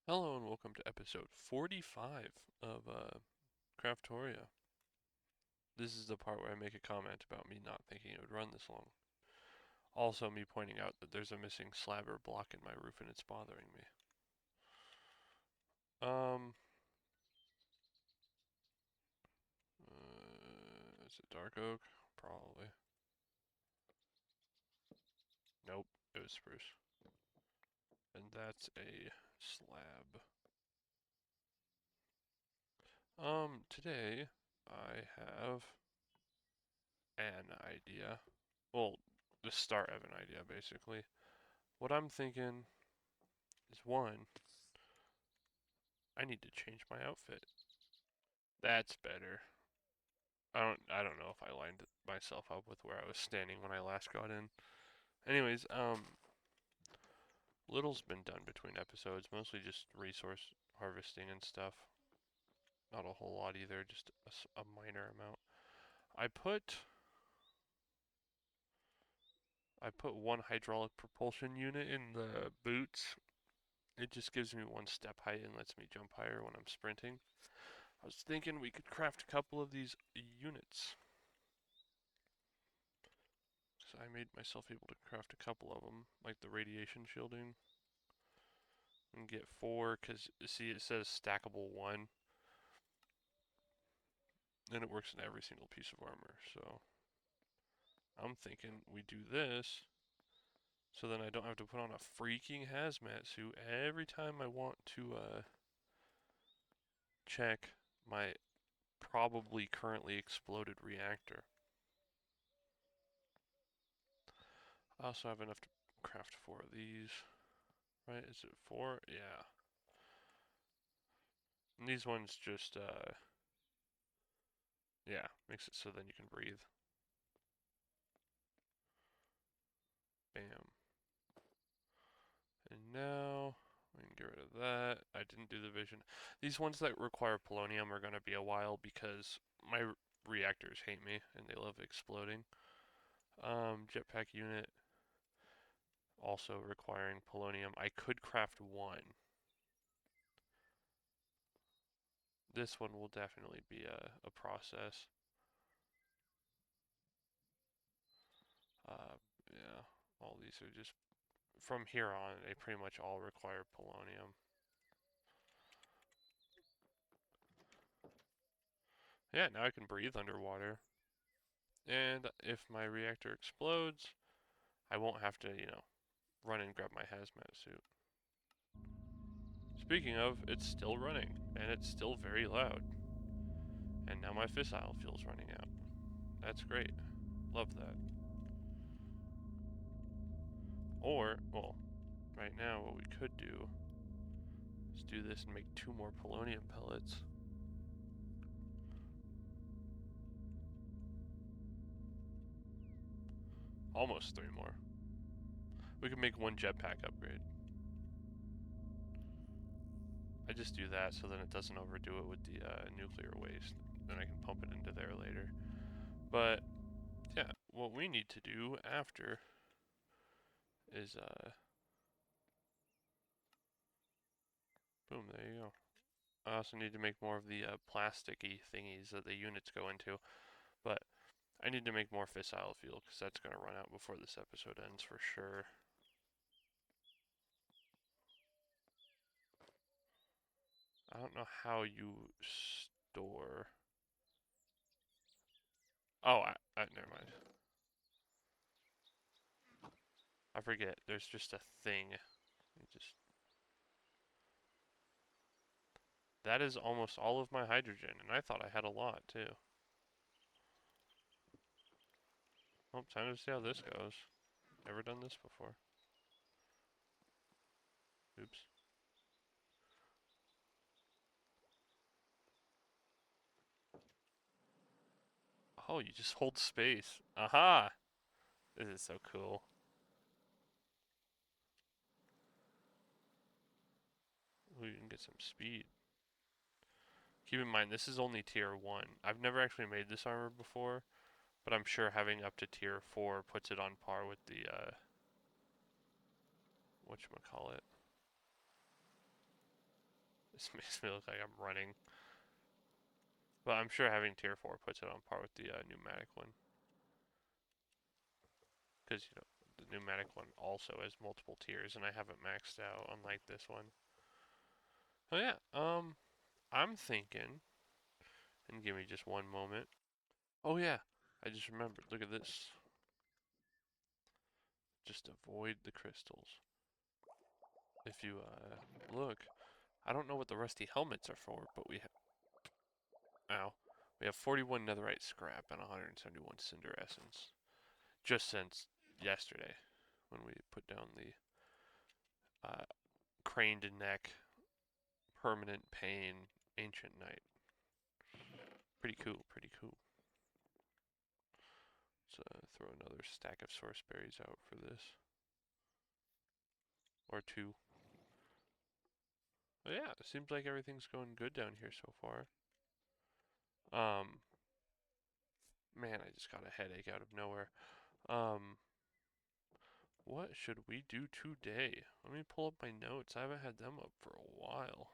Hello and welcome to episode 45 of Craftoria. This is the part where I make a comment about me not thinking it would run this long. Also me pointing out that there's a missing slab or block in my roof and it's bothering me. Um, is it dark oak? Probably. Nope, it was spruce. And that's a slab. Today I have an idea. Well, the start of an idea basically. What I'm thinking is one, I need to change my outfit. That's better. I don't know if I lined myself up with where I was standing when I last got in. Anyways, little's been done between episodes, mostly just resource harvesting and stuff. Not a whole lot either, just a minor amount. I put I put one hydraulic propulsion unit in the boots. It just gives me one step height and lets me jump higher when I'm sprinting. I was thinking we could craft a couple of these units. So I made myself able to craft a couple of them, like the radiation shielding, and get four, because see it says stackable one, and it works in every single piece of armor. So I'm thinking we do this, so then I don't have to put on a freaking hazmat suit every time I want to check my probably currently exploded reactor. I also have enough to craft four of these, right? Is it four? Yeah. And these ones just, yeah, makes it so then you can breathe. Bam. And now we can get rid of that. I didn't do the vision. These ones that require polonium are going to be a while because my reactors hate me and they love exploding. Jetpack unit also requiring polonium. I could craft one. This one will definitely be a process. Uh, yeah, all these are just from here on. They pretty much all require polonium. Yeah, now I can breathe underwater. And if my reactor explodes, I won't have to, run and grab my hazmat suit. Speaking of, it's still running, and it's still very loud. And now my fissile fuel's running out. That's great. Love that. Or, well, right now what we could do is do this and make two more polonium pellets. Almost three more. We could make one jetpack upgrade. I just do that so then it doesn't overdo it with the nuclear waste. Then I can pump it into there later. But, yeah, what we need to do after is, boom, there you go. I also need to make more of the plasticky thingies that the units go into, but I need to make more fissile fuel because that's going to run out before this episode ends for sure. I don't know how you store. Oh, never mind. I forget. There's just a thing. Just that is almost all of my hydrogen, and I thought I had a lot too. Well, time to see how this goes. Never done this before. Oops. Oh, you just hold space. Aha! This is so cool. We can get some speed. Keep in mind, this is only tier 1. I've never actually made this armor before, but I'm sure having up to tier 4 puts it on par with the, whatchamacallit. This makes me look like I'm running. But I'm sure having tier 4 puts it on par with the pneumatic one. Because, you know, the pneumatic one also has multiple tiers, and I have it maxed out, unlike this one. Oh yeah, I'm thinking, and give me just one moment. Oh yeah, I just remembered. Look at this. Just avoid the crystals. If you look, I don't know what the rusty helmets are for, but we have. Ow. We have 41 netherite scrap and 171 cinder essence. Just since yesterday, when we put down the craned neck, permanent pain, ancient knight. Pretty cool, pretty cool. Let's throw another stack of source berries out for this. Or two. But yeah, it seems like everything's going good down here so far. Man, I just got a headache out of nowhere. What should we do today? Let me pull up my notes. I haven't had them up for a while.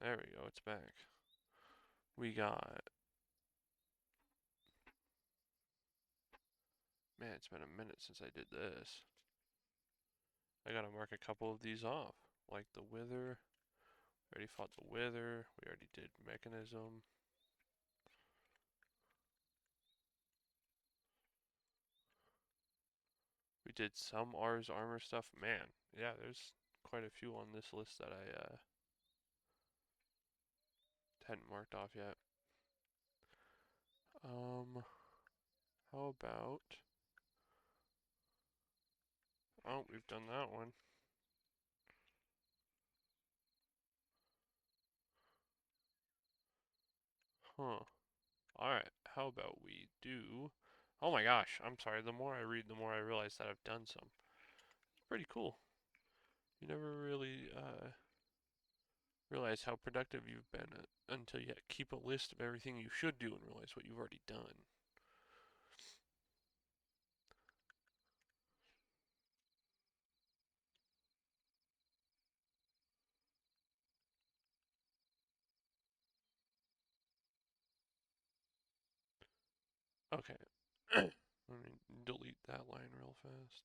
There we go, it's back. We got... Man, it's been a minute since I did this. I gotta mark a couple of these off. Like the wither. We already fought the wither. We already did mechanism. We did some Ars armor stuff. Man, yeah, there's quite a few on this list that I hadn't marked off yet. How about... Oh, we've done that one. Huh. Alright, how about we do... Oh my gosh, I'm sorry, the more I read, the more I realize that I've done some. It's pretty cool. You never really realize how productive you've been until you keep a list of everything you should do and realize what you've already done. Okay. Let me delete that line real fast.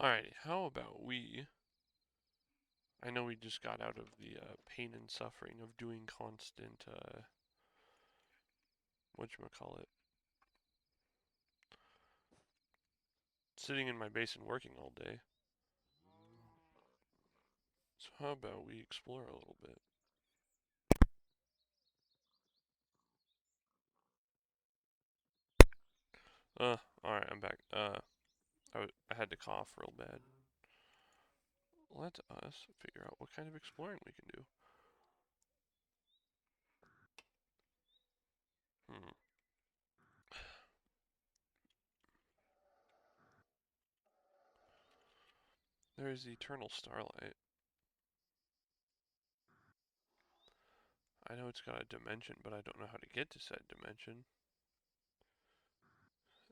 Alrighty, how about we... I know we just got out of the pain and suffering of doing constant, whatchamacallit, sitting in my base and working all day. So how about we explore a little bit? Alright, I'm back. I had to cough real bad. Let us figure out what kind of exploring we can do. Hmm. There is the Eternal Starlight. I know it's got a dimension, but I don't know how to get to said dimension.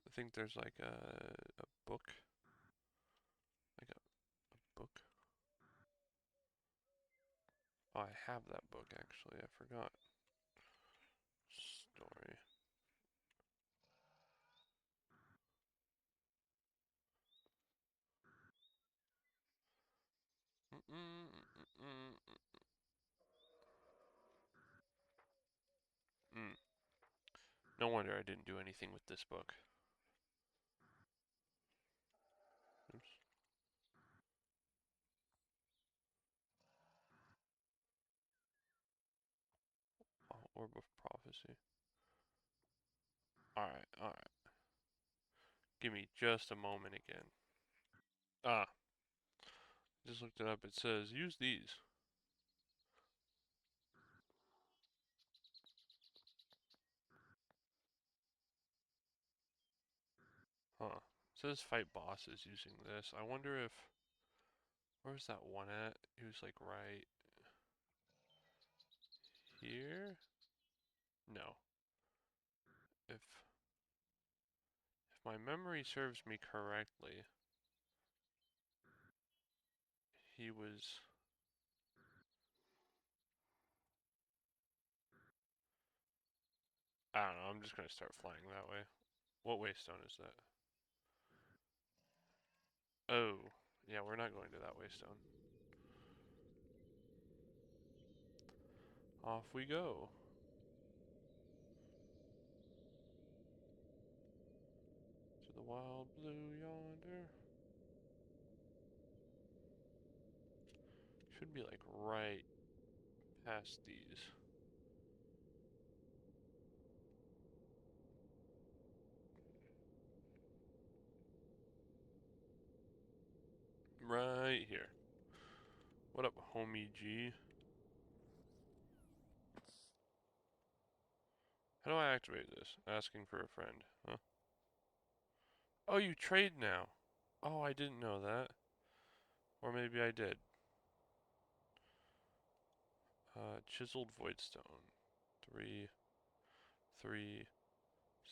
I think there's like a book. Like a book. Oh, I have that book actually. I forgot. Story. Mm. No wonder I didn't do anything with this book. Oops. Oh, Orb of Prophecy. Alright, alright. Give me just a moment again. Ah, just looked it up. It says use these. Huh. It says fight bosses using this. I wonder if... Where's that one at? He was like right here? No. If my memory serves me correctly, he was... I don't know, I'm just gonna start flying that way. What waystone is that? Oh, yeah, we're not going to that waystone. Off we go. To the wild blue yonder. Should be like right past these. Right here. What up, homie G? How do I activate this? Asking for a friend. Huh? Oh, you trade now. Oh, I didn't know that. Or maybe I did. Chiseled voidstone. 3, 3,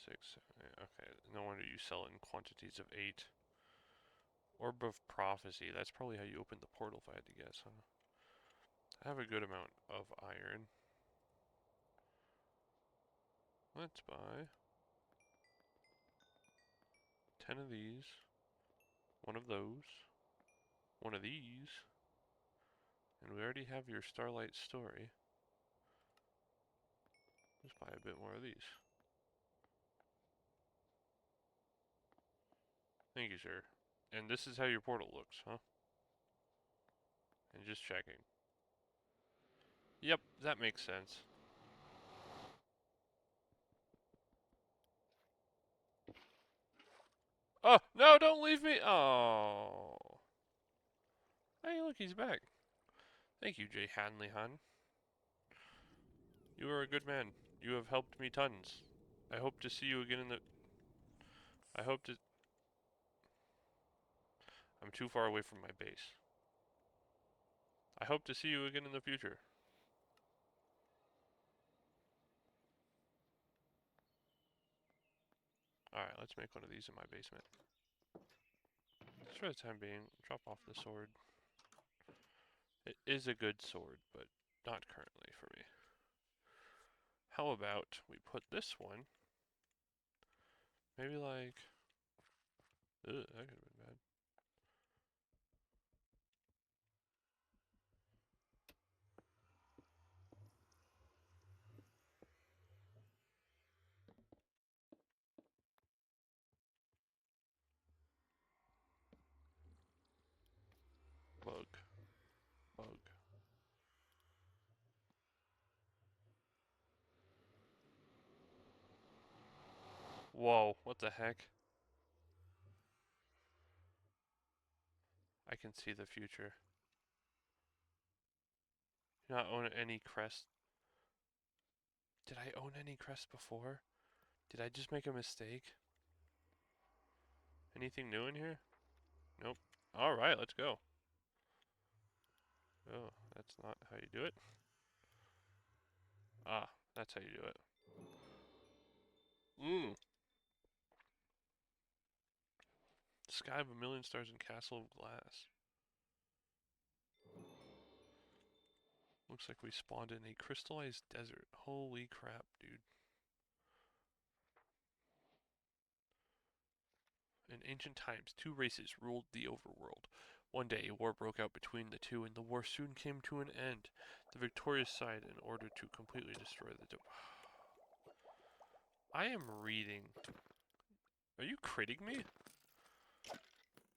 6, 7, 8. Okay, no wonder you sell in quantities of 8. Orb of Prophecy. That's probably how you opened the portal if I had to guess, huh? I have a good amount of iron. Let's buy 10 of these, one of those, one of these, and we already have your Starlight Story. Let's buy a bit more of these. Thank you, sir. And this is how your portal looks, huh? And just checking. Yep, that makes sense. Oh, no, don't leave me! Oh. Hey, look, he's back. Thank you, J. Hanley Han. You are a good man. You have helped me tons. I hope to see you again in the... I hope to... I'm too far away from my base. I hope to see you again in the future. Alright, let's make one of these in my basement. Just for the time being, drop off the sword. It is a good sword, but not currently for me. How about we put this one, maybe like... Ugh, that could have been bad. Bug. Bug. Whoa, what the heck? I can see the future. Do not own any crest. Did I own any crest before? Did I just make a mistake? Anything new in here? Nope. Alright, let's go. Oh, that's not how you do it. Ah, that's how you do it. Mmm. Sky of a Million Stars and Castle of Glass. Looks like we spawned in a crystallized desert. Holy crap, dude. In ancient times, two races ruled the overworld. One day, a war broke out between the two, and the war soon came to an end. The victorious side, in order to completely destroy the... I am reading. Are you critting me?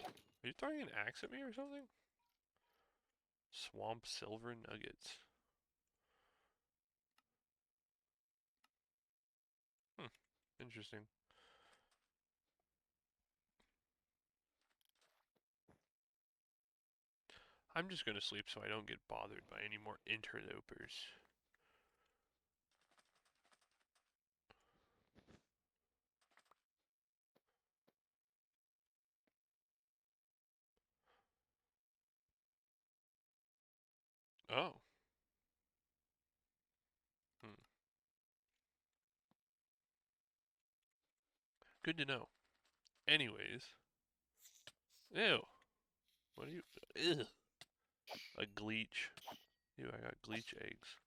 Are you throwing an axe at me or something? Swamp Silver Nuggets. Interesting. I'm just gonna sleep so I don't get bothered by any more interlopers. Oh. Hmm. Good to know. Anyways. Ew. What are you... Ew. A gleech. Ew, I got gleech eggs.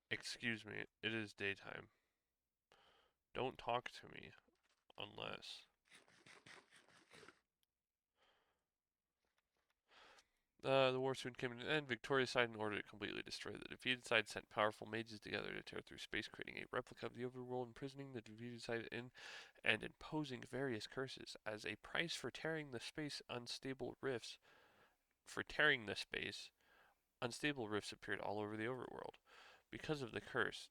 Excuse me, it is daytime. Don't talk to me unless... the war soon came to an end. Victoria's side, in order to completely destroy the defeated side, sent powerful mages together to tear through space, creating a replica of the overworld, imprisoning the defeated side in and imposing various curses. As a price for tearing the space, unstable rifts appeared all over the overworld. Because of the curse,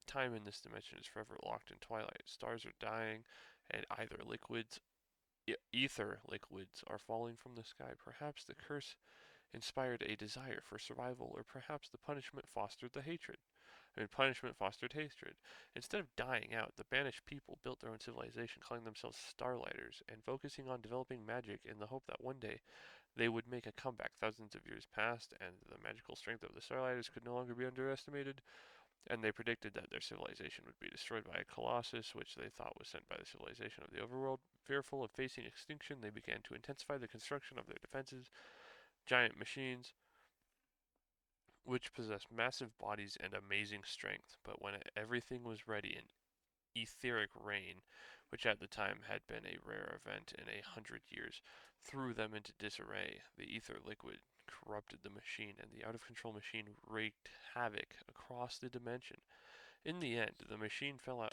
time in this dimension is forever locked in twilight. Stars are dying, and ether liquids are falling from the sky. Perhaps the curse inspired a desire for survival, or perhaps the punishment fostered hatred. Instead of dying out, the banished people built their own civilization, calling themselves Starlighters, and focusing on developing magic in the hope that one day they would make a comeback. Thousands of years passed, and the magical strength of the Starlighters could no longer be underestimated, and they predicted that their civilization would be destroyed by a colossus, which they thought was sent by the civilization of the overworld. Fearful of facing extinction, they began to intensify the construction of their defenses. Giant machines, which possessed massive bodies and amazing strength. But when everything was ready, an etheric rain, which at the time had been a rare event in 100 years, threw them into disarray. The ether liquid corrupted the machine, and the out-of-control machine wreaked havoc across the dimension. In the end, the machine fell,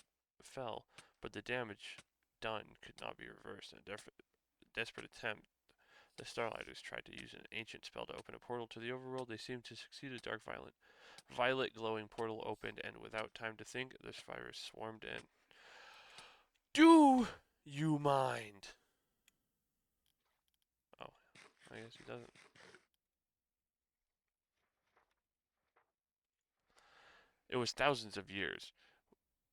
but the damage done could not be reversed. In a desperate attempt, the Starlighters tried to use an ancient spell to open a portal to the overworld. They seemed to succeed. A violet glowing portal opened, and without time to think, the survivors swarmed in. Do you mind? Oh, I guess he doesn't. It was thousands of years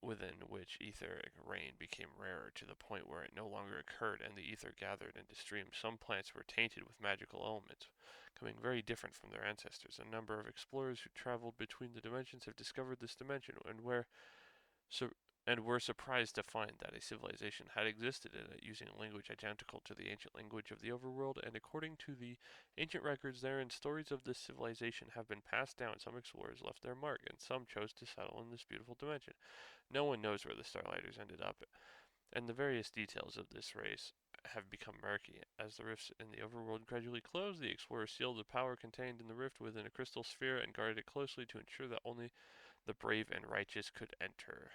within which etheric rain became rarer to the point where it no longer occurred, and the ether gathered into streams. Some plants were tainted with magical elements, becoming very different from their ancestors. A number of explorers who traveled between the dimensions have discovered this dimension, and were surprised to find that a civilization had existed in it, using a language identical to the ancient language of the overworld. And according to the ancient records therein, stories of this civilization have been passed down. Some explorers left their mark, and some chose to settle in this beautiful dimension. No one knows where the Starlighters ended up, and the various details of this race have become murky. As the rifts in the overworld gradually closed, the explorers sealed the power contained in the rift within a crystal sphere and guarded it closely to ensure that only the brave and righteous could enter.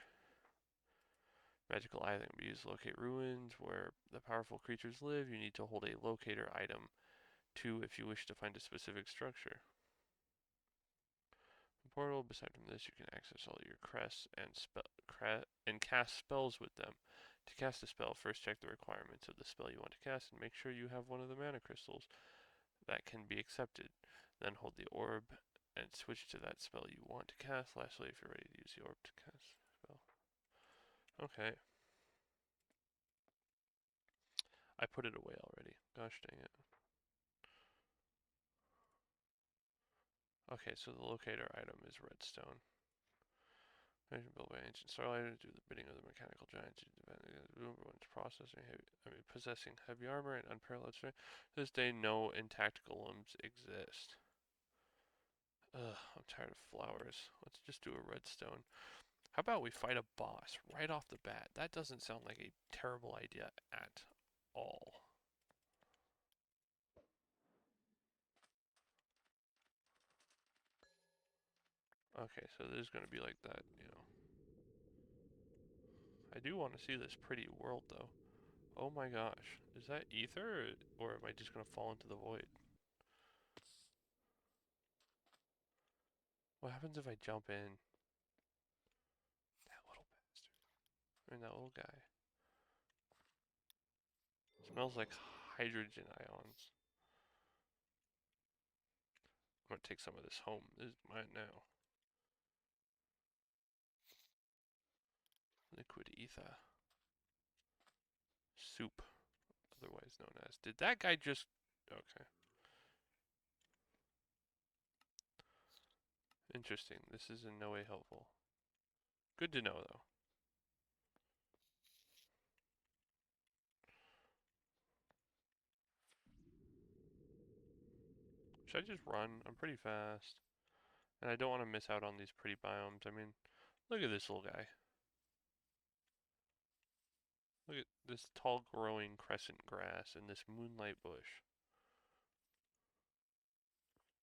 Magical item used to locate ruins where the powerful creatures live. You need to hold a locator item 2 if you wish to find a specific structure. Portal. Beside from this, you can access all your crests and cast spells with them. To cast a spell, first check the requirements of the spell you want to cast and make sure you have one of the mana crystals that can be accepted. Then hold the orb and switch to that spell you want to cast. Lastly, if you're ready to use the orb to cast the spell. Okay. I put it away already. Gosh dang it. Okay, so the locator item is redstone. Built by ancient Starlighters, do the bidding of the mechanical giants. Possessing heavy armor and unparalleled strength. To this day, no intactical limbs exist. Ugh, I'm tired of flowers. Let's just do a redstone. How about we fight a boss right off the bat? That doesn't sound like a terrible idea at all. Okay, so this is going to be like that, you know. I do want to see this pretty world, though. Oh my gosh. Is that ether, or am I just going to fall into the void? What happens if I jump in? That little bastard. I mean, that little guy. Smells like hydrogen ions. I'm gonna take some of this home. This is mine now. Liquid ether. Soup, otherwise known as. Did that guy just... Okay. Interesting. This is in no way helpful. Good to know, though. Should I just run? I'm pretty fast. And I don't want to miss out on these pretty biomes. I mean, look at this little guy. Look at this tall growing crescent grass and this moonlight bush.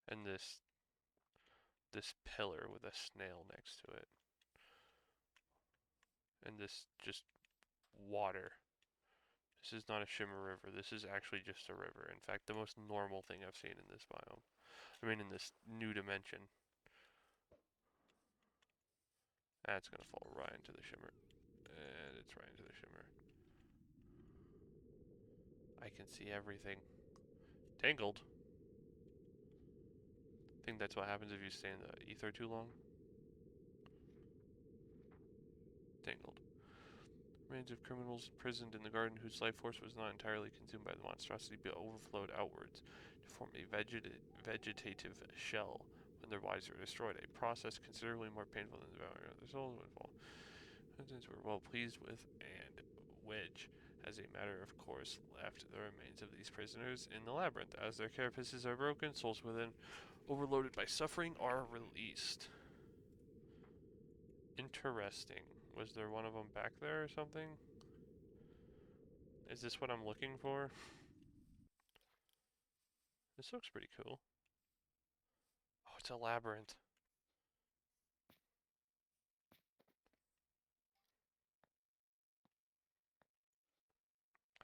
And this pillar with a snail next to it. And this just water. This is not a shimmer river. This is actually just a river. In fact, the most normal thing I've seen in this biome. I mean, in this new dimension. That's gonna fall right into the shimmer. And it's right into the shimmer. I can see everything. Tangled. I think that's what happens if you stay in the ether too long. Tangled. Remains of criminals imprisoned in the garden whose life force was not entirely consumed by the monstrosity but overflowed outwards to form a vegetative shell when their bodies were destroyed, a process considerably more painful than devouring their souls would fall. Residents were well pleased with, and Wedge, as a matter of course, left the remains of these prisoners in the labyrinth. As their carapaces are broken, souls within, overloaded by suffering, are released. Interesting. Was there one of them back there or something? Is this what I'm looking for? This looks pretty cool. Oh, it's a labyrinth.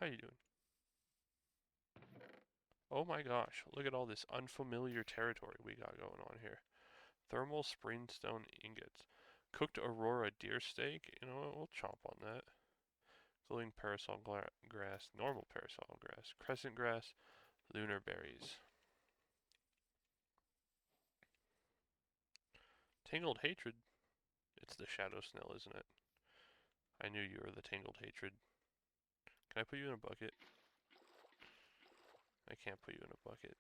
How you doing? Oh my gosh, look at all this unfamiliar territory we got going on here. Thermal springstone ingots. Cooked aurora deer steak. You know what? We'll chomp on that. Glowing parasol grass. Normal parasol grass. Crescent grass. Lunar berries. Tangled hatred. It's the shadow snail, isn't it? I knew you were the tangled hatred. Can I put you in a bucket? I can't put you in a bucket.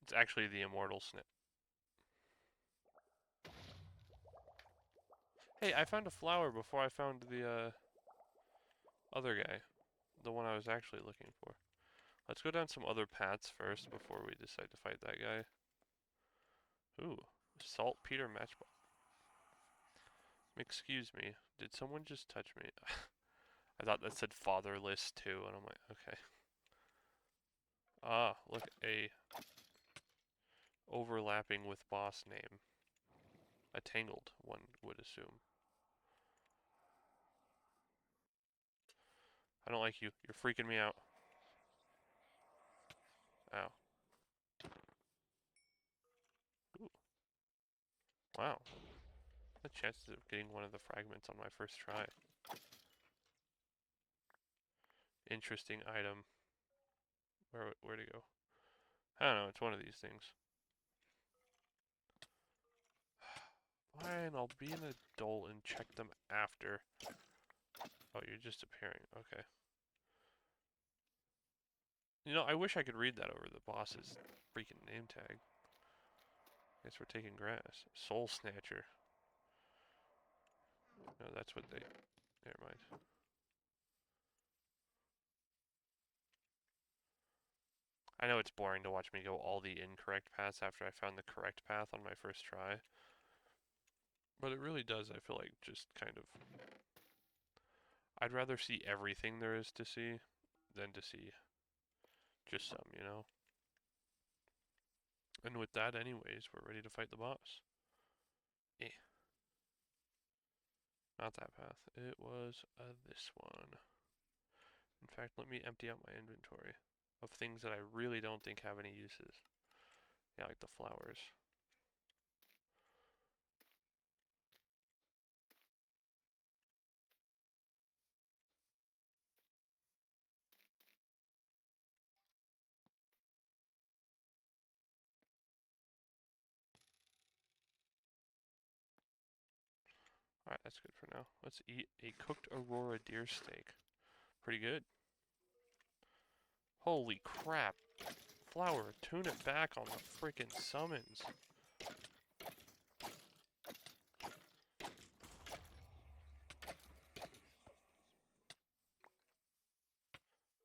It's actually the immortal snail. Hey, I found a flower before I found the other guy. The one I was actually looking for. Let's go down some other paths first before we decide to fight that guy. Ooh, saltpeter matchbox. Excuse me, did someone just touch me? I thought that said fatherless too, and I'm like, okay. Ah, look, a overlapping with boss name. A tangled one would assume. I don't like you. You're freaking me out. Ow. Ooh. Wow. The chances of getting one of the fragments on my first try. Interesting item. Where to go? I don't know, it's one of these things. Fine, I'll be an adult and check them after. Oh, you're just appearing. Okay. You know, I wish I could read that over the boss's freaking name tag. Guess we're taking grass. Soul Snatcher. No, that's what they... Never mind. I know it's boring to watch me go all the incorrect paths after I found the correct path on my first try. But it really does, I feel like, just kind of... I'd rather see everything there is to see than to see just some, you know? And with that, anyways, we're ready to fight the boss. Eh. Not that path. It was this one. In fact, let me empty out my inventory of things that I really don't think have any uses. Yeah, like the flowers. Alright, that's good for now. Let's eat a cooked aurora deer steak. Pretty good. Holy crap. Flower, tune it back on the freaking summons.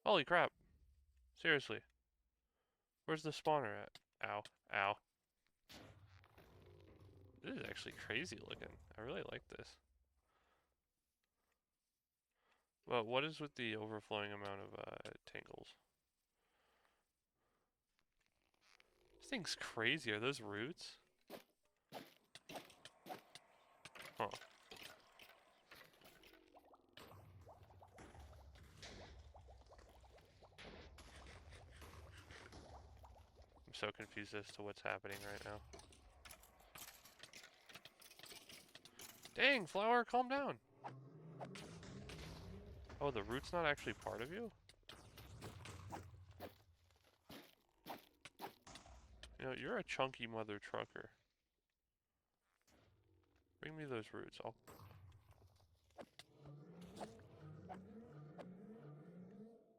Holy crap. Seriously. Where's the spawner at? Ow. Ow. This is actually crazy looking. I really like this. Well, what is with the overflowing amount of tangles? This thing's crazy. Are those roots? Huh. I'm so confused as to what's happening right now. Dang, flower, calm down. Oh, the root's not actually part of you? You know, you're a chunky mother trucker. Bring me those roots.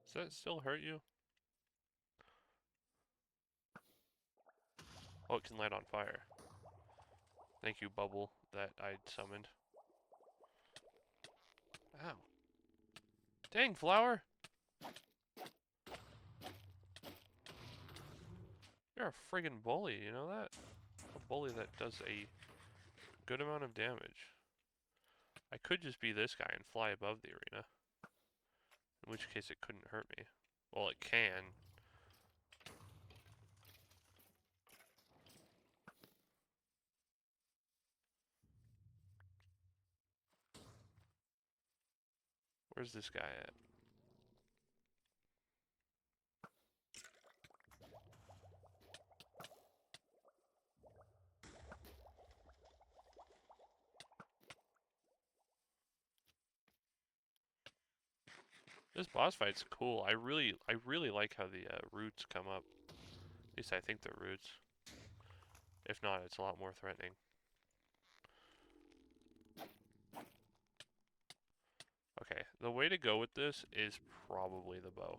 Does that still hurt you? Oh, it can light on fire. Thank you, bubble, that I summoned. Ow. Dang, flower! You're a friggin' bully, you know that? A bully that does a good amount of damage. I could just be this guy and fly above the arena. In which case it couldn't hurt me. Well, it can. Where's this guy at? This boss fight's cool. I really like how the roots come up. At least I think they're roots. If not, it's a lot more threatening. Okay, the way to go with this is probably the bow.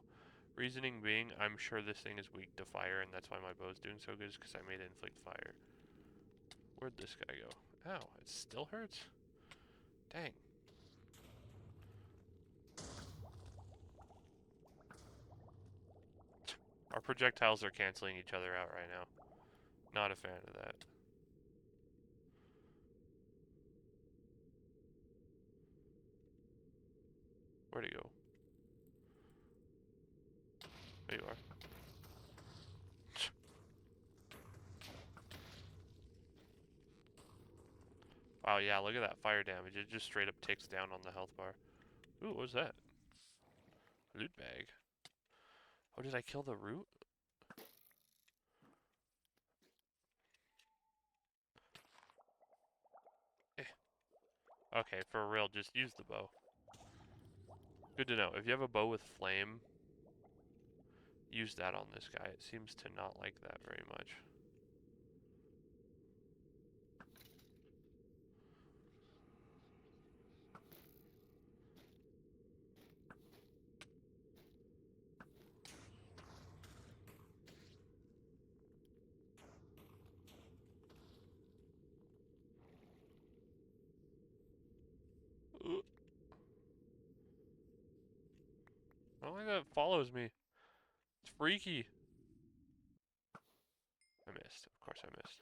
Reasoning being, I'm sure this thing is weak to fire, and that's why my bow's doing so good, is because I made it inflict fire. Where'd this guy go? Ow, it still hurts? Dang. Our projectiles are canceling each other out right now. Not a fan of that. Where'd he go? There you are. Wow, yeah, look at that fire damage. It just straight up ticks down on the health bar. Ooh, what was that? Loot bag. Oh, did I kill the root? Eh. Okay, for real, just use the bow. Good to know. If you have a bow with flame, use that on this guy. It seems to not like that very much. Ooh. I don't like that it follows me. It's freaky. I missed. Of course I missed.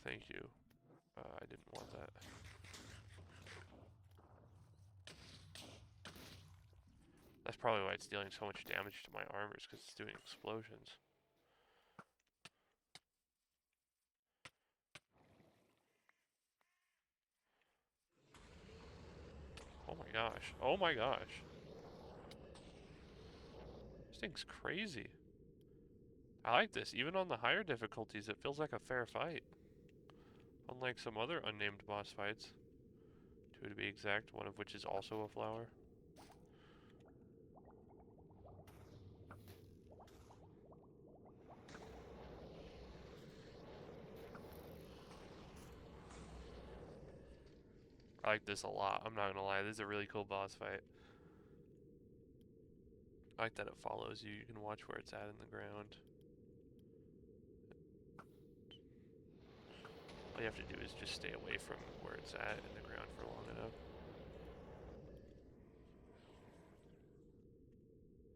Thank you. I didn't want that. That's probably why it's dealing so much damage to my armors, because it's doing explosions. Oh my gosh. Oh my gosh. This thing's crazy. I like this. Even on the higher difficulties, it feels like a fair fight. Unlike some other unnamed boss fights. Two to be exact, one of which is also a flower. I like this a lot. I'm not gonna lie. This is a really cool boss fight. I like that it follows you. You can watch where it's at in the ground. All you have to do is just stay away from where it's at in the ground for long enough.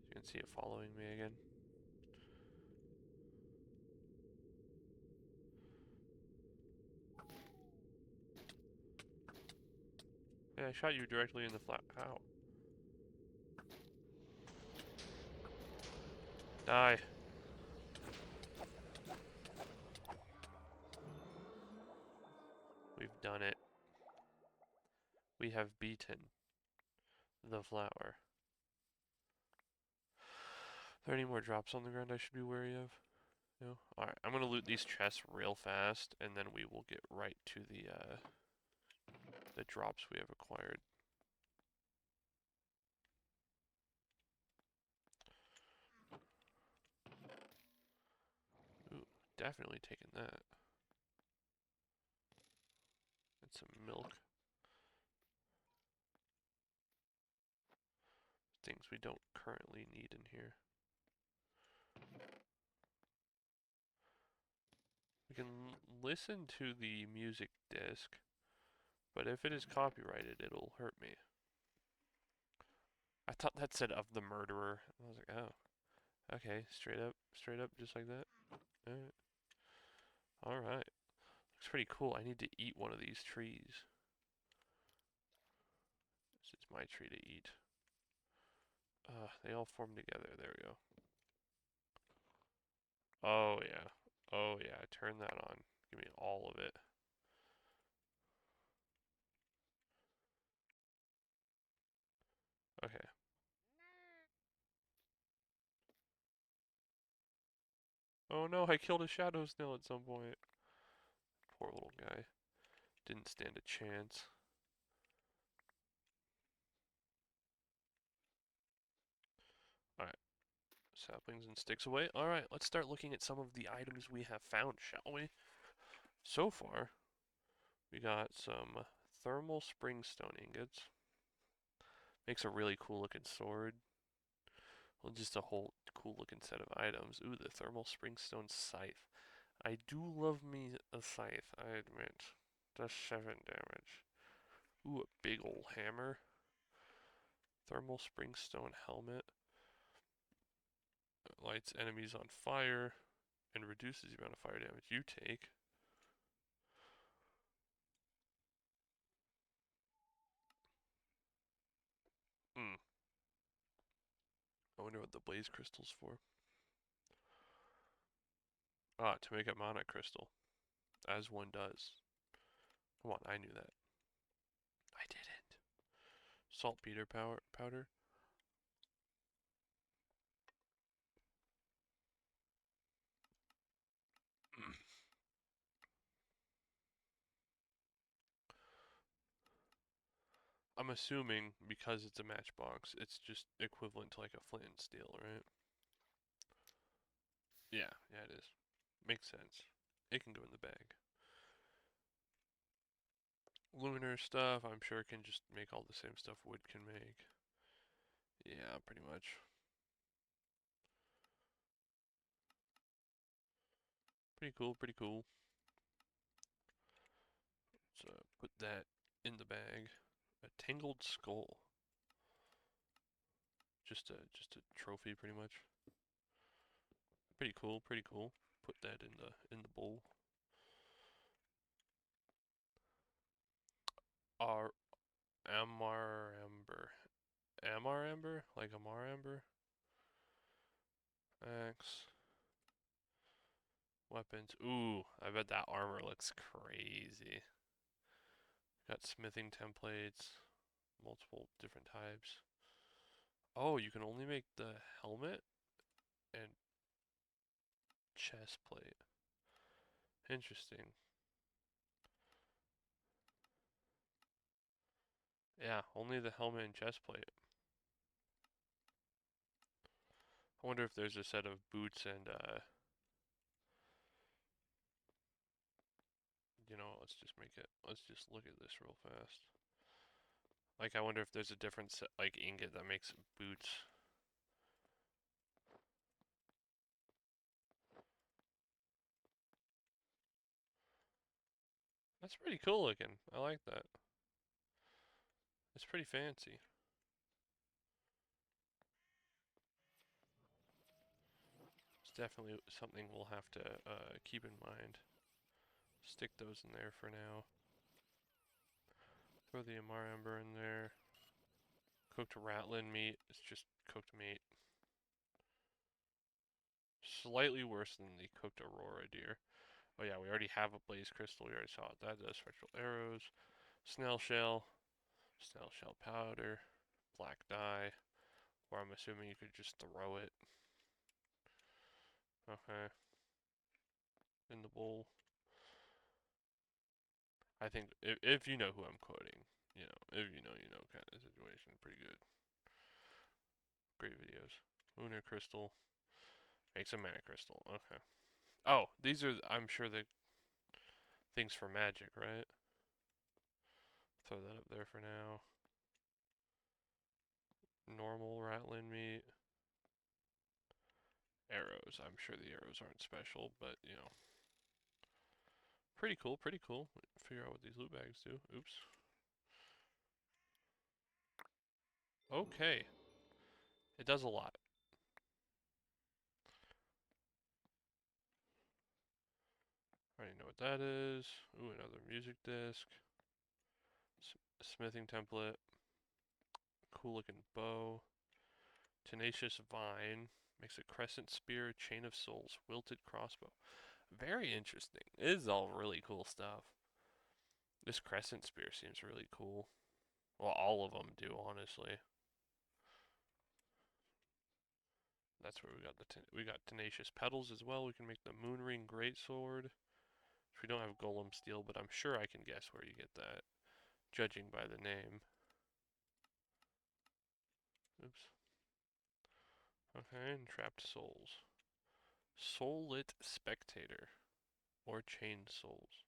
You can see it following me again. Yeah, I shot you directly in the flat. How? Die. We've done it. We have beaten the flower. Are there any more drops on the ground I should be wary of? No? Alright, I'm gonna loot these chests real fast, and then we will get right to the drops we have acquired. Ooh, definitely taking that. And some milk. Things we don't currently need in here. We can listen to the music disc, but if it is copyrighted, it'll hurt me. I thought that said of the murderer. I was like, oh, okay, straight up, just like that. Alright. Looks pretty cool. I need to eat one of these trees. This is my tree to eat. They all form together. There we go. Oh, yeah. Oh, yeah. Turn that on. Give me all of it. Okay. Oh, no. I killed a shadow snail at some point. Poor little guy. Didn't stand a chance. Alright. Saplings and sticks away. Alright, let's start looking at some of the items we have found, shall we? So far, we got some thermal springstone ingots. Makes a really cool looking sword. Well, just a whole cool looking set of items. Ooh, the thermal springstone scythe. I do love me a scythe, I admit. Does 7 damage. Ooh, a big ol' hammer. Thermal springstone helmet. Lights enemies on fire and reduces the amount of fire damage you take. Hmm. I wonder what the blaze crystal's for. Ah, to make a mana crystal. As one does. Come on, I knew that. I didn't. Saltpeter powder. I'm assuming because it's a matchbox, it's just equivalent to like a flint and steel, right? Yeah, yeah, it is. Makes sense. It can go in the bag. Lunar stuff, I'm sure can just make all the same stuff wood can make. Yeah, pretty much. Pretty cool, pretty cool. So put that in the bag. A tangled skull. Just a trophy pretty much. Pretty cool, pretty cool. Put that in the bowl. Our Amar Ember. Amar Ember? Like Amar Ember? Axe. Weapons. Ooh, I bet that armor looks crazy. Got smithing templates, multiple different types. Oh, you can only make the helmet and chest plate. Interesting. Yeah, only the helmet and chest plate. I wonder if there's a set of boots and let's just look at this real fast. Like I wonder if there's a different set, like ingot that makes boots. That's pretty cool looking. I like that. It's pretty fancy. It's definitely something we'll have to keep in mind. Stick those in there for now. Throw the Amar Ember in there. Cooked ratlin meat. It's just cooked meat. Slightly worse than the cooked Aurora deer. Oh yeah, we already have a blaze crystal. We already saw what that does. Spectral arrows. Snail shell. Snail shell powder. Black dye. Or I'm assuming you could just throw it. Okay. In the bowl. I think if you know who I'm quoting, if you know kind of situation, pretty good. Great videos. Lunar crystal makes a mana crystal. Okay. Oh, these are I'm sure the things for magic, right? Throw that up there for now. Normal ratlin meat. Arrows. I'm sure the arrows aren't special, but pretty cool. Pretty cool. Figure out what these loot bags do. Oops. Okay. It does a lot. Already know what that is. Ooh, another music disc. Smithing template. Cool looking bow. Tenacious vine. Makes a crescent spear. Chain of souls. Wilted crossbow. Very interesting. This is all really cool stuff. This crescent spear seems really cool. Well, all of them do, honestly. That's where we got tenacious petals as well. We can make the moonring greatsword. We don't have golem steel, but I'm sure I can guess where you get that, judging by the name. Oops. Okay, and trapped souls. Soul-lit spectator, or chained souls.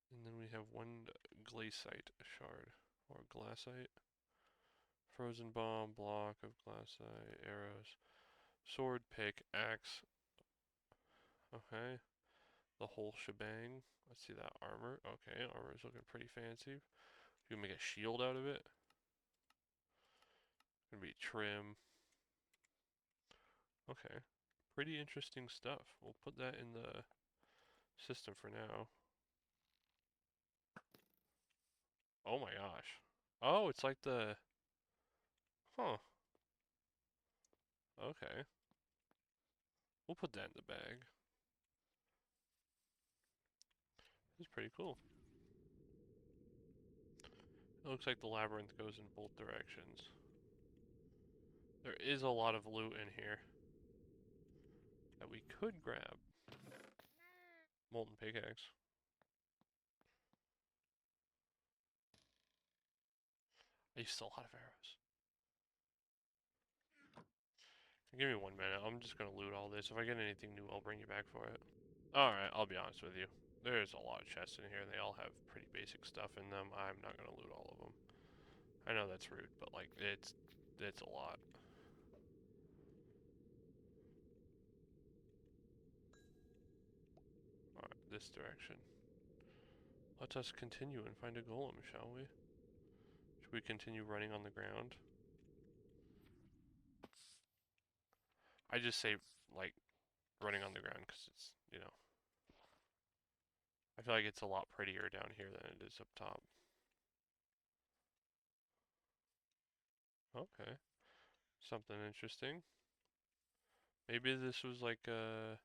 And then we have one glassite shard, or glassite. Frozen bomb, block of glassite, arrows, sword, pick, axe. Okay, the whole shebang. Let's see that armor. Okay, armor is looking pretty fancy. You can make a shield out of it. Gonna be trim. Okay, pretty interesting stuff. We'll put that in the system for now. Oh my gosh. Oh, it's like the... Huh. Okay. We'll put that in the bag. It's pretty cool. It looks like the labyrinth goes in both directions. There is a lot of loot in here that we could grab. Molten pickaxe. I used a lot of arrows. Give me 1 minute. I'm just gonna loot all this. If I get anything new, I'll bring you back for it. Alright, I'll be honest with you. There's a lot of chests in here. They all have pretty basic stuff in them. I'm not gonna loot all of them. I know that's rude, but like it's a lot. Alright, this direction. Let us continue and find a golem, shall we? Should we continue running on the ground? I just say like running on the ground because it's. I feel like it's a lot prettier down here than it is up top. Okay. Something interesting. Maybe this was like a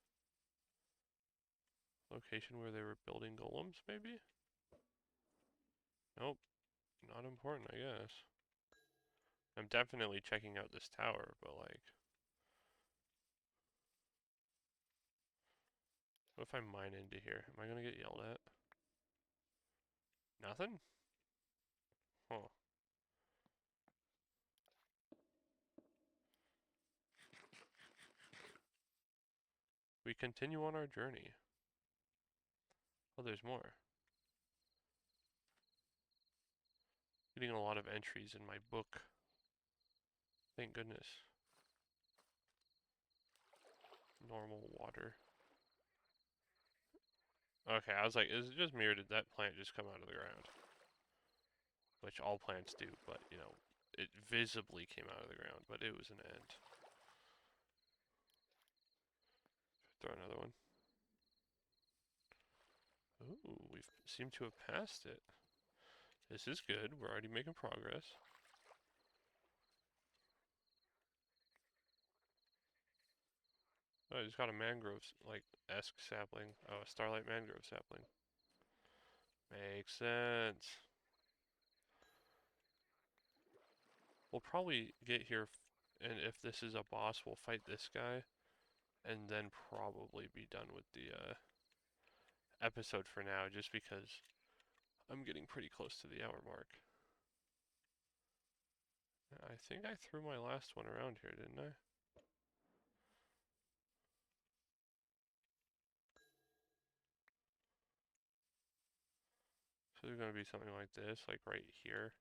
location where they were building golems, maybe? Nope. Not important, I guess. I'm definitely checking out this tower, but like... What if I mine into here? Am I gonna get yelled at? Nothing? Huh. We continue on our journey. Oh, there's more. Getting a lot of entries in my book. Thank goodness. Normal water. Okay, I was like, is it just me or did that plant just come out of the ground? Which all plants do, but, you know, it visibly came out of the ground, but it was an ant. Throw another one. Ooh, we seem to have passed it. This is good. We're already making progress. Oh, I just got a mangrove, like, esque sapling. Oh, a starlight mangrove sapling. Makes sense. We'll probably get here, and if this is a boss, we'll fight this guy, and then probably be done with the episode for now, just because I'm getting pretty close to the hour mark. I think I threw my last one around here, didn't I? So there's gonna be something like this, like right here.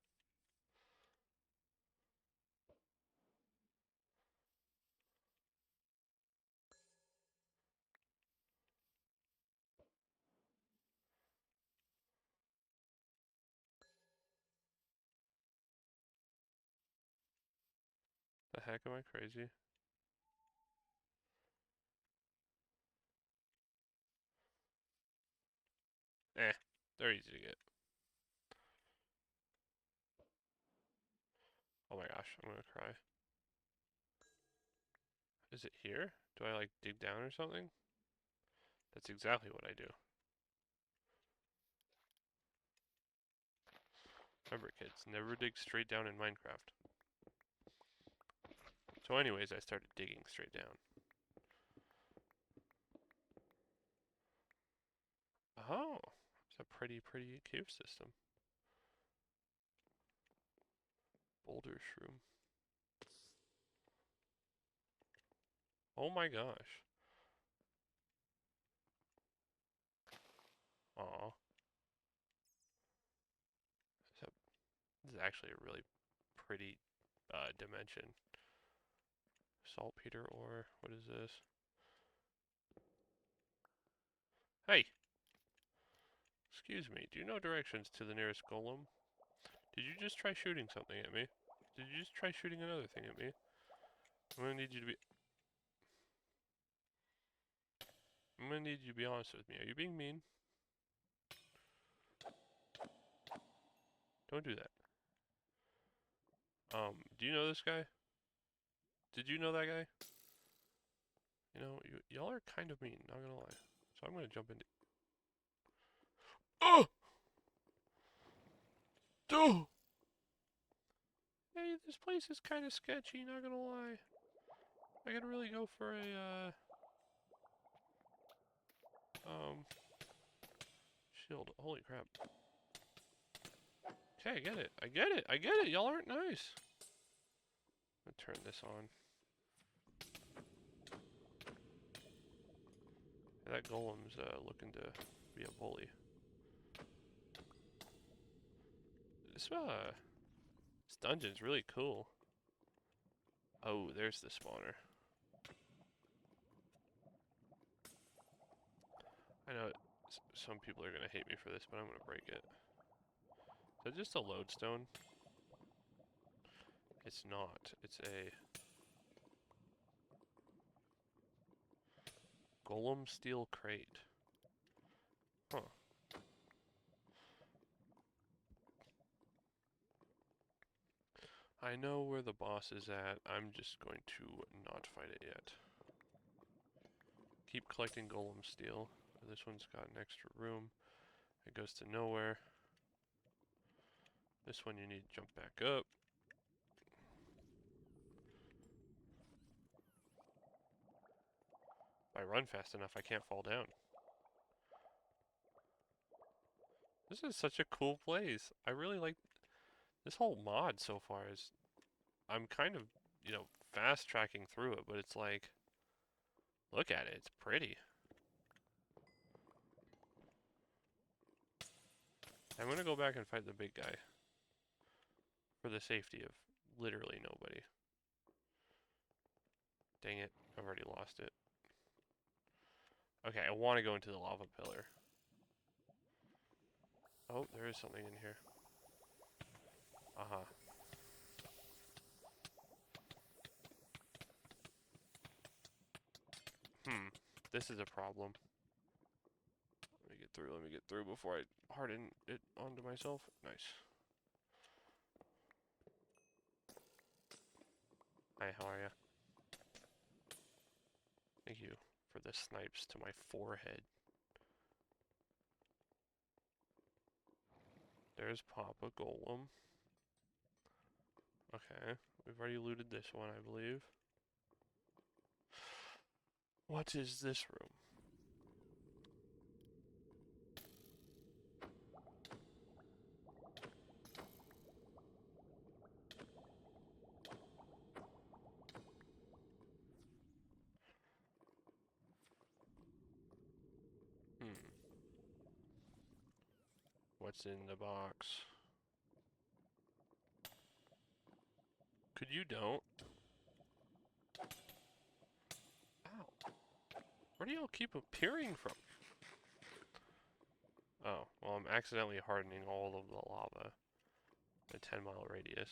The heck, am I crazy? Eh, they're easy to get. Oh my gosh, I'm gonna cry. Is it here? Do I like dig down or something? That's exactly what I do. Remember kids, never dig straight down in Minecraft. So anyways, I started digging straight down. Oh, it's a pretty cave system. Boulder shroom. Oh my gosh. Aw. This is actually a really pretty dimension. Saltpeter ore. What is this? Hey! Excuse me, do you know directions to the nearest golem? Did you just try shooting something at me? Did you just try shooting another thing at me? I'm gonna need you to be... I'm gonna need you to be honest with me. Are you being mean? Don't do that. Do you know this guy? Did you know that guy? You know, y'all are kind of mean, not gonna lie. So I'm gonna jump into... Oh! Oh! Hey, this place is kind of sketchy, not gonna lie. I gotta really go for a, shield. Holy crap. Okay, I get it. I get it. I get it. Y'all aren't nice. I'm gonna turn this on. That golem's, looking to be a bully. This dungeon's really cool. Oh, there's the spawner. I know some people are gonna hate me for this, but I'm gonna break it. Is that just a lodestone? It's not. It's a golem steel crate. Huh. I know where the boss is at. I'm just going to not fight it yet. Keep collecting golem steel. This one's got an extra room. It goes to nowhere. This one you need to jump back up. If I run fast enough, I can't fall down. This is such a cool place. I really like this whole mod so far. I'm kind of, you know, fast tracking through it, but it's like, look at it. It's pretty. I'm gonna go back and fight the big guy for the safety of literally nobody. Dang it, I've already lost it. Okay, I want to go into the lava pillar. Oh, there is something in here. Uh-huh. This is a problem. Let me get through before I harden it onto myself. Nice. Hi, how are ya? Thank you for the snipes to my forehead. There's Papa Golem. Okay, we've already looted this one, I believe. What is this room? What's in the box? Could you don't? Ow. Where do y'all keep appearing from? Oh, well, I'm accidentally hardening all of the lava in a 10-mile radius.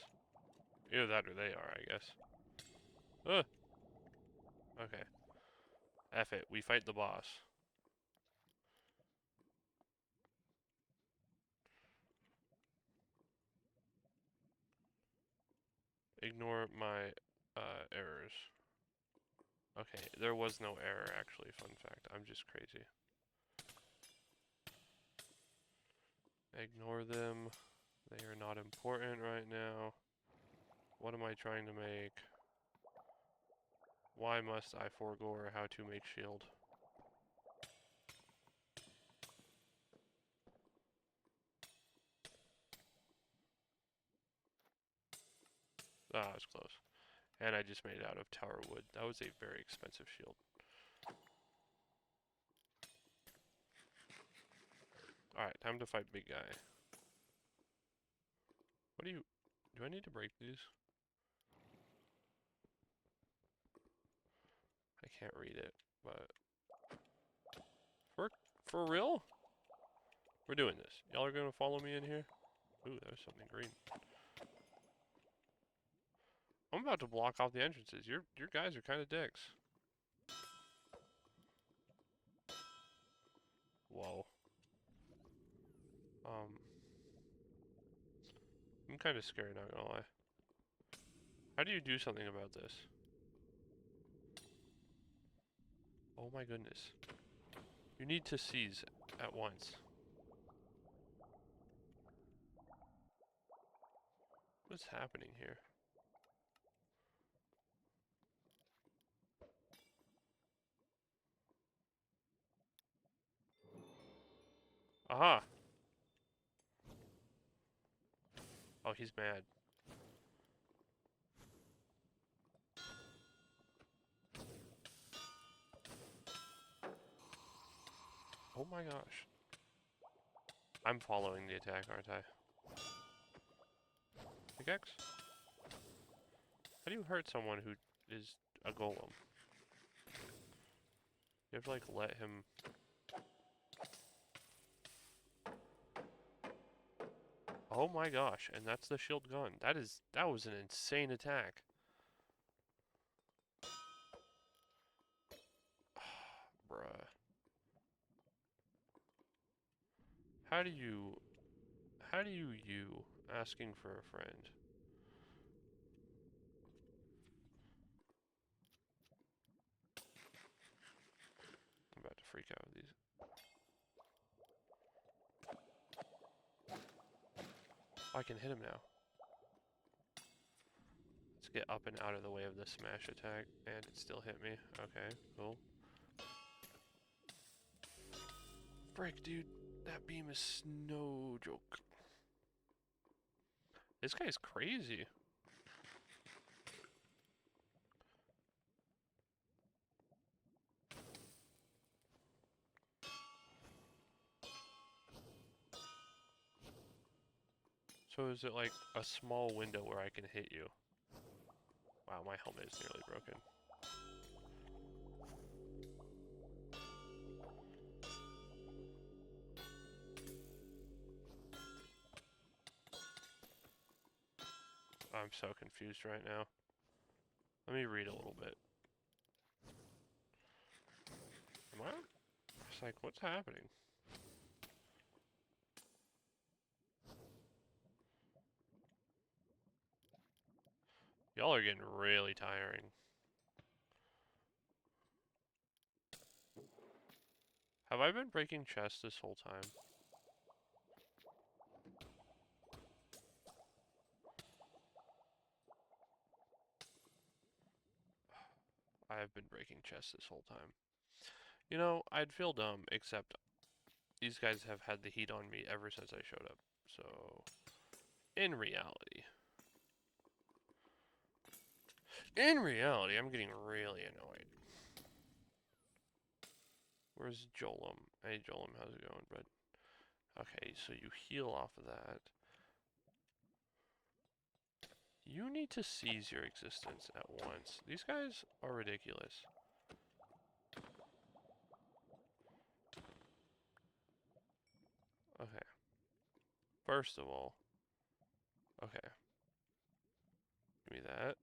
Either that or they are, I guess. Ugh! Okay. F it, we fight the boss. Ignore my errors. Okay, there was no error actually, fun fact. I'm just crazy. Ignore them. They are not important right now. What am I trying to make? Why must I forego how to make shield? Ah, it's close. And I just made it out of tower wood. That was a very expensive shield. Alright, time to fight big guy. What do you... Do I need to break these? I can't read it, but... For real? We're doing this. Y'all are gonna follow me in here? Ooh, there's something green. I'm about to block off the entrances. Your guys are kind of dicks. Whoa. I'm kind of scared, not gonna lie. How do you do something about this? Oh my goodness. You need to seize at once. What's happening here? Aha! Oh, he's mad. Oh my gosh. I'm following the attack, aren't I? Pickaxe? How do you hurt someone who is a golem? You have to like let him... Oh my gosh, and that's the shield gun. That was an insane attack. Bruh. How do you asking for a friend? I'm about to freak out with these. Oh, I can hit him now. Let's get up and out of the way of the smash attack, and it still hit me. Okay, cool. Frick, dude. That beam is no joke. This guy's crazy. So is it like a small window where I can hit you? Wow, my helmet is nearly broken. I'm so confused right now. Let me read a little bit. Am I? It's like, what's happening? Y'all are getting really tiring. Have I been breaking chests this whole time? I have been breaking chests this whole time. You know, I'd feel dumb, except these guys have had the heat on me ever since I showed up. So, in reality, I'm getting really annoyed. Where's Jolum? Hey, Jolum, how's it going, bud? Okay, so you heal off of that. You need to seize your existence at once. These guys are ridiculous. Okay. First of all, okay. Give me that.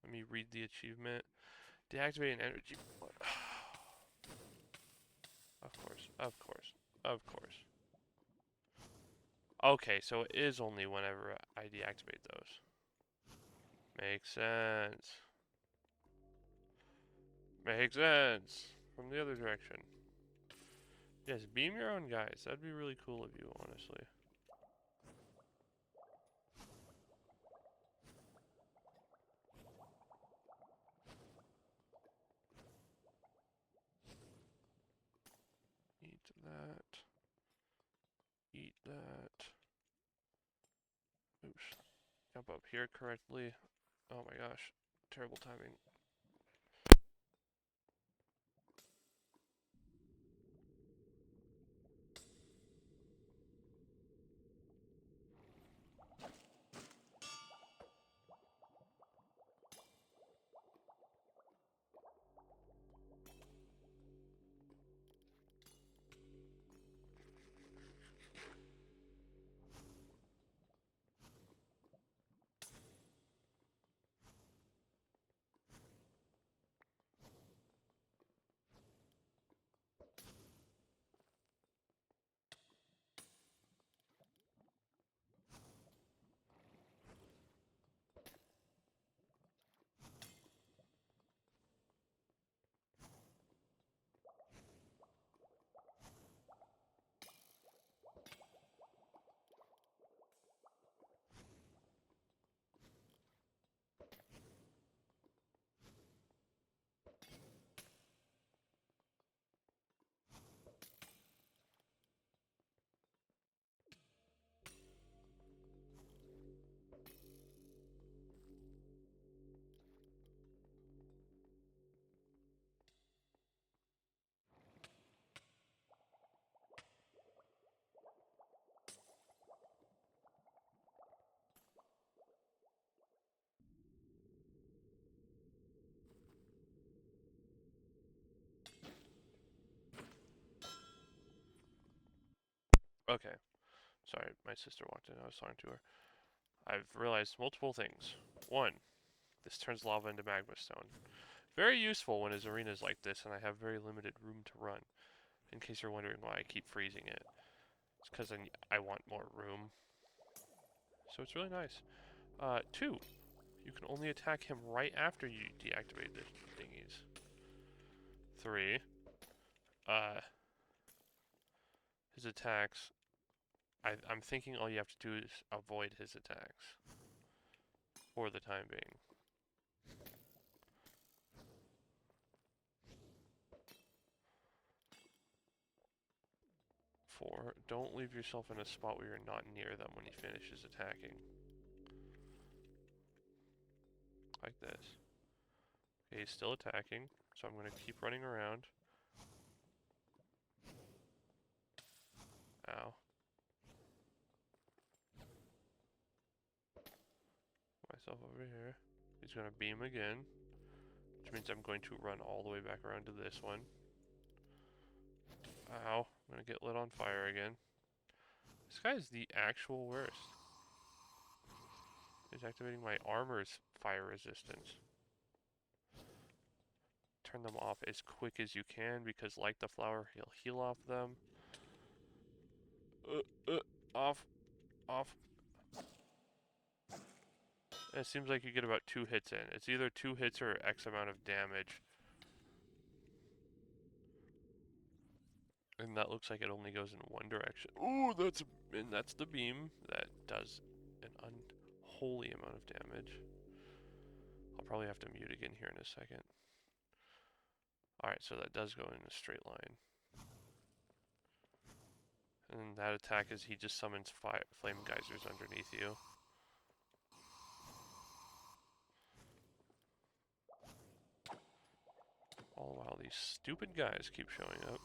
Let me read the achievement. Deactivate an energy. Of course, of course, of course. Okay, so it is only whenever I deactivate those. Makes sense. Makes sense. From the other direction. Yes, beam your own guys. That'd be really cool of you, honestly. Eat that. Eat that. Oops. Jump up here correctly. Oh my gosh. Terrible timing. Okay. Sorry, my sister walked in. I was talking to her. I've realized multiple things. One, this turns lava into magma stone. Very useful when his arena is like this and I have very limited room to run. In case you're wondering why I keep freezing it. It's because I want more room. So it's really nice. Two, you can only attack him right after you deactivate the thingies. Three, uh, his attacks, I'm thinking all you have to do is avoid his attacks. For the time being. 4, don't leave yourself in a spot where you're not near them when he finishes attacking. Like this. Okay, he's still attacking, so I'm going to keep running around. Ow. Myself over here. He's going to beam again, which means I'm going to run all the way back around to this one. Ow. I'm going to get lit on fire again. This guy's the actual worst. He's activating my armor's fire resistance. Turn them off as quick as you can because like the flower, he'll heal off them. Off. Off. And it seems like you get about 2 hits in. It's either 2 hits or X amount of damage. And that looks like it only goes in one direction. Ooh, that's the beam that does an unholy amount of damage. I'll probably have to mute again here in a second. Alright, so that does go in a straight line. And that attack is he just summons flame geysers underneath you. All while these stupid guys keep showing up.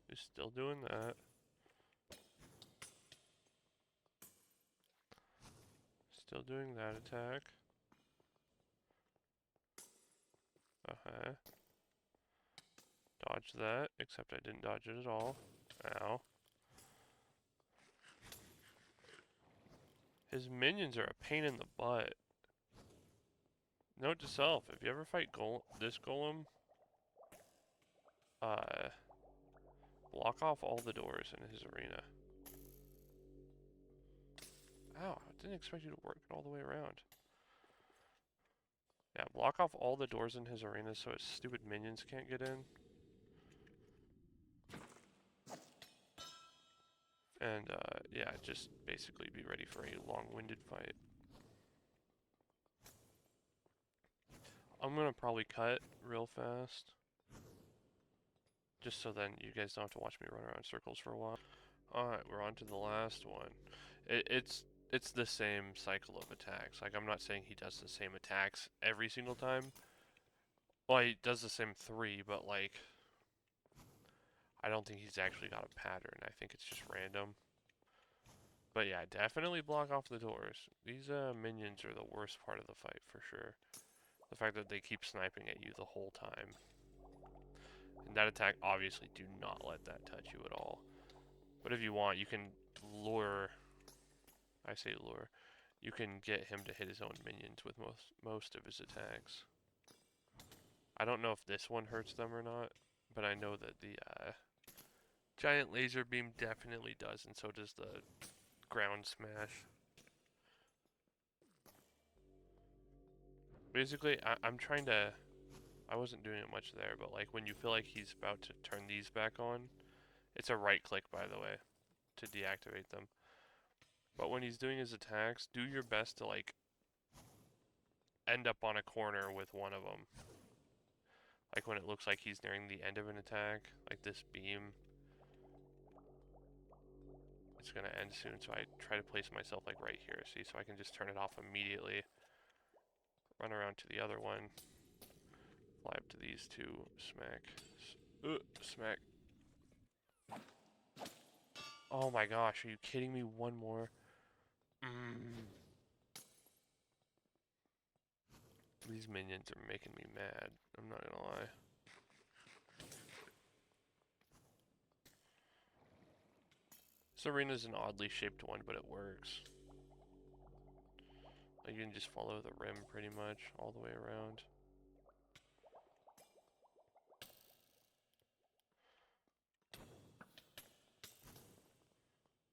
He's still doing that. Still doing that attack. Uh-huh. Dodge that, except I didn't dodge it at all. Ow. His minions are a pain in the butt. Note to self, if you ever fight this golem, block off all the doors in his arena. Ow, I didn't expect you to work it all the way around. Yeah, block off all the doors in his arena so his stupid minions can't get in. And, yeah, just basically be ready for a long-winded fight. I'm gonna probably cut real fast. Just so then you guys don't have to watch me run around circles for a while. Alright, we're on to the last one. It's the same cycle of attacks. Like, I'm not saying he does the same attacks every single time. Well, he does the same 3, but, like, I don't think he's actually got a pattern. I think it's just random. But yeah, definitely block off the doors. These minions are the worst part of the fight, for sure. The fact that they keep sniping at you the whole time. And that attack, obviously, do not let that touch you at all. But if you want, you can lure... I say lure. You can get him to hit his own minions with most of his attacks. I don't know if this one hurts them or not, but I know that the giant laser beam definitely does, and so does the ground smash. Basically, I'm trying to... I wasn't doing it much there, but like when you feel like he's about to turn these back on, it's a right click, by the way, to deactivate them. But when he's doing his attacks, do your best to like end up on a corner with one of them. Like when it looks like he's nearing the end of an attack, like this beam. It's gonna end soon, so I try to place myself like right here, see, so I can just turn it off immediately. Run around to the other one. Fly up to these two. Smack. Smack. Oh my gosh, are you kidding me? One more. These minions are making me mad. I'm not gonna lie. This arena's an oddly shaped one, but it works. Like you can just follow the rim pretty much all the way around.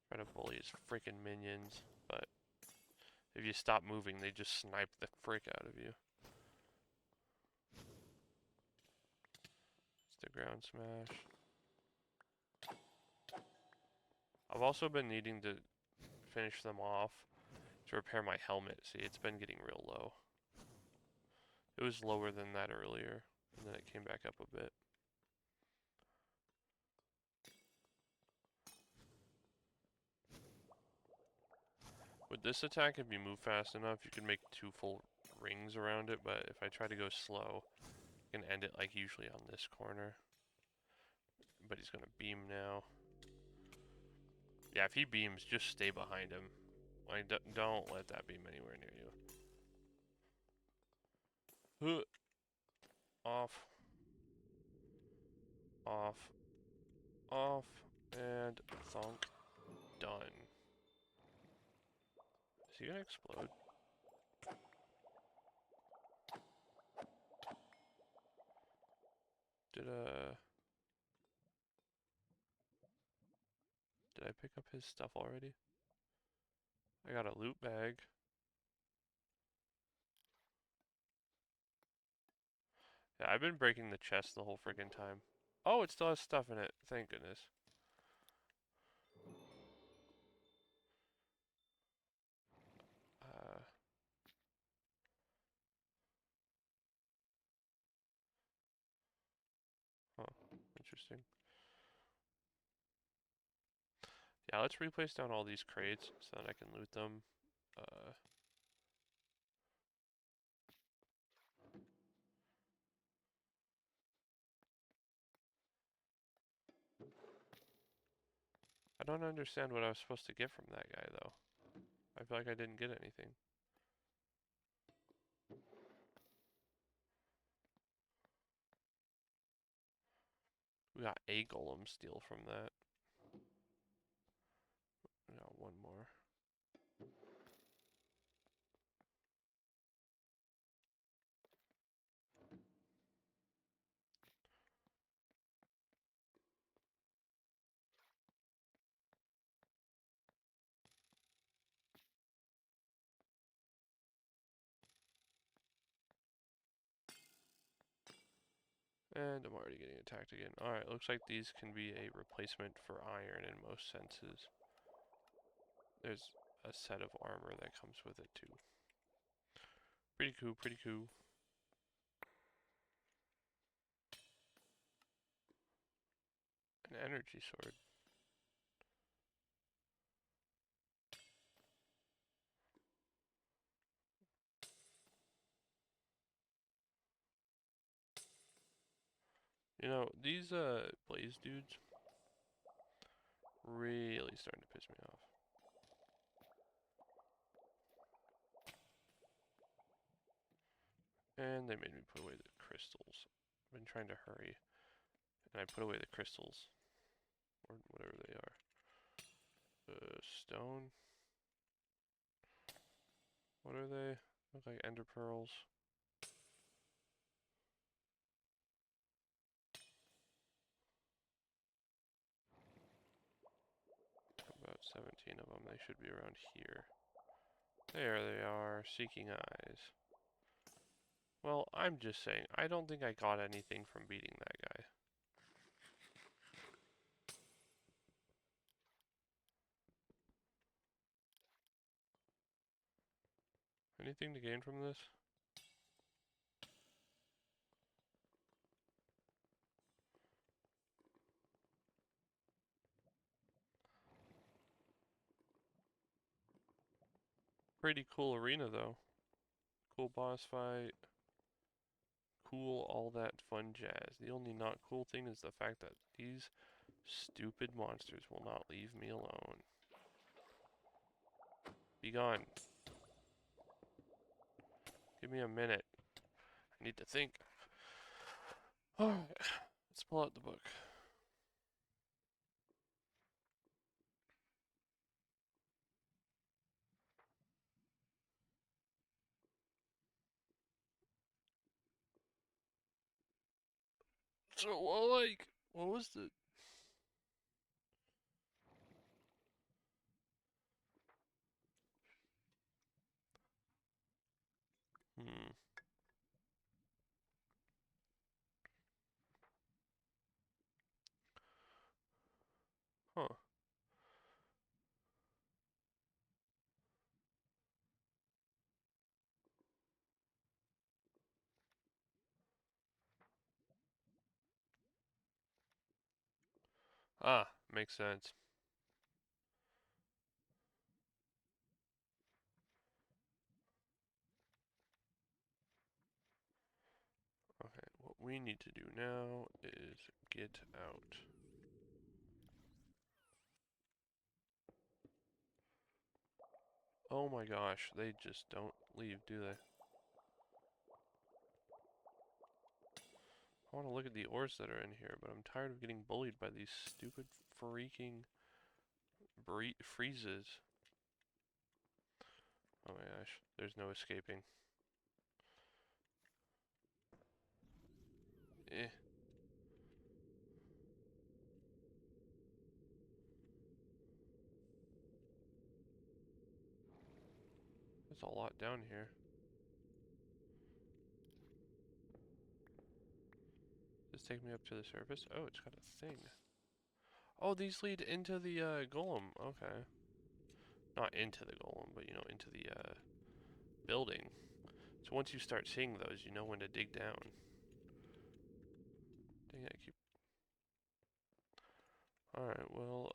Try to bully his freaking minions, but if you stop moving, they just snipe the frick out of you. It's the ground smash. I've also been needing to finish them off to repair my helmet. See, it's been getting real low. It was lower than that earlier, and then it came back up a bit. With this attack, if you move fast enough, you can make 2 full rings around it, but if I try to go slow, I can end it like usually on this corner. But he's gonna beam now. Yeah, if he beams, just stay behind him. Like, don't let that beam anywhere near you. Off. Off. Off. And And thonk. Done. Is he gonna explode? Did I pick up his stuff already? I got a loot bag. Yeah, I've been breaking the chest the whole friggin' time. Oh, it still has stuff in it. Thank goodness. Uh, huh. Interesting. Yeah, let's replace down all these crates so that I can loot them. I don't understand what I was supposed to get from that guy, though. I feel like I didn't get anything. We got a golem steel from that. We got one more. And I'm already getting attacked again. Alright, looks like these can be a replacement for iron in most senses. There's a set of armor that comes with it too. Pretty cool, pretty cool. An energy sword. You know, these blaze dudes really starting to piss me off. And they made me put away the crystals. I've been trying to hurry. And I put away the crystals. Or whatever they are. Stone. What are they? Look like ender pearls. About 17 of them. They should be around here. There they are. Seeking eyes. Well, I'm just saying. I don't think I got anything from beating that guy. Anything to gain from this? Pretty cool arena though. Cool boss fight. Cool all that fun jazz. The only not cool thing is the fact that these stupid monsters will not leave me alone. Be gone. Give me a minute. I need to think. Alright, let's pull out the book. So, what was the... Hmm. Huh. Ah, makes sense. Okay, what we need to do now is get out. Oh my gosh, they just don't leave, do they? I want to look at the ores that are in here, but I'm tired of getting bullied by these stupid freaking freezes. Oh my gosh, there's no escaping. Eh. There's a lot down here. Does this take me up to the surface? Oh, it's got a thing. Oh, these lead into the golem. Okay. Not into the golem, but you know, into the building. So once you start seeing those, you know when to dig down. Dang it, I keep... Alright, well,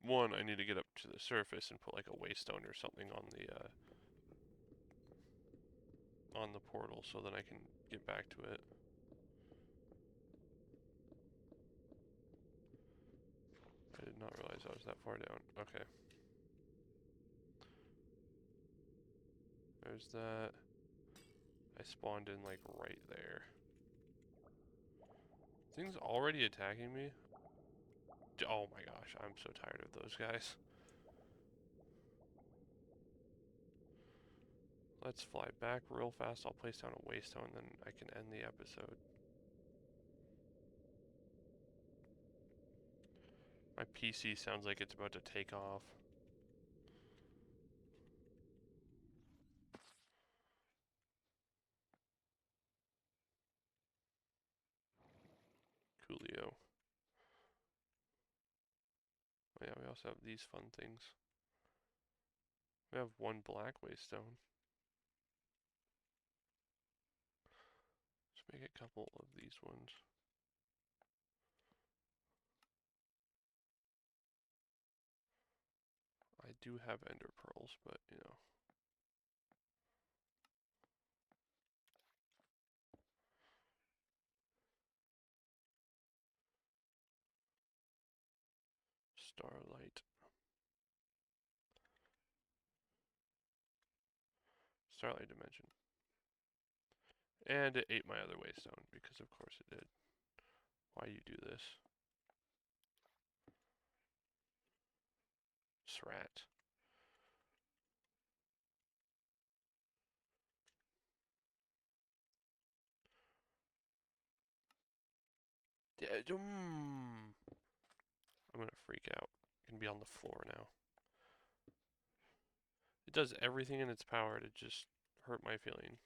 one, I need to get up to the surface and put like a waystone or something on the portal so that I can get back to it. I did not realize I was that far down. Okay. There's that. I spawned in like right there. Things already attacking me? Oh my gosh, I'm so tired of those guys. Let's fly back real fast. I'll place down a waystone, then I can end the episode. My PC sounds like it's about to take off. Coolio. Oh yeah, we also have these fun things. We have one black waystone. Let's make a couple of these ones. I do have ender pearls, but you know. Starlight. Starlight Dimension. And it ate my other waystone, because of course it did. Why you do this? Srat. I'm gonna freak out. I can be on the floor now. It does everything in its power to just hurt my feeling.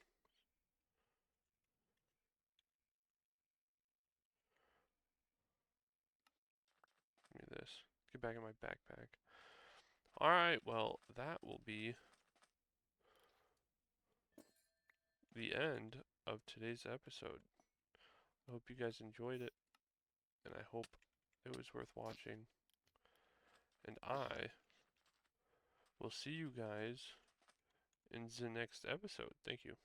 Give me this. Get back in my backpack. Alright, well, that will be the end of today's episode. I hope you guys enjoyed it, and I hope it was worth watching. And I will see you guys in the next episode. Thank you.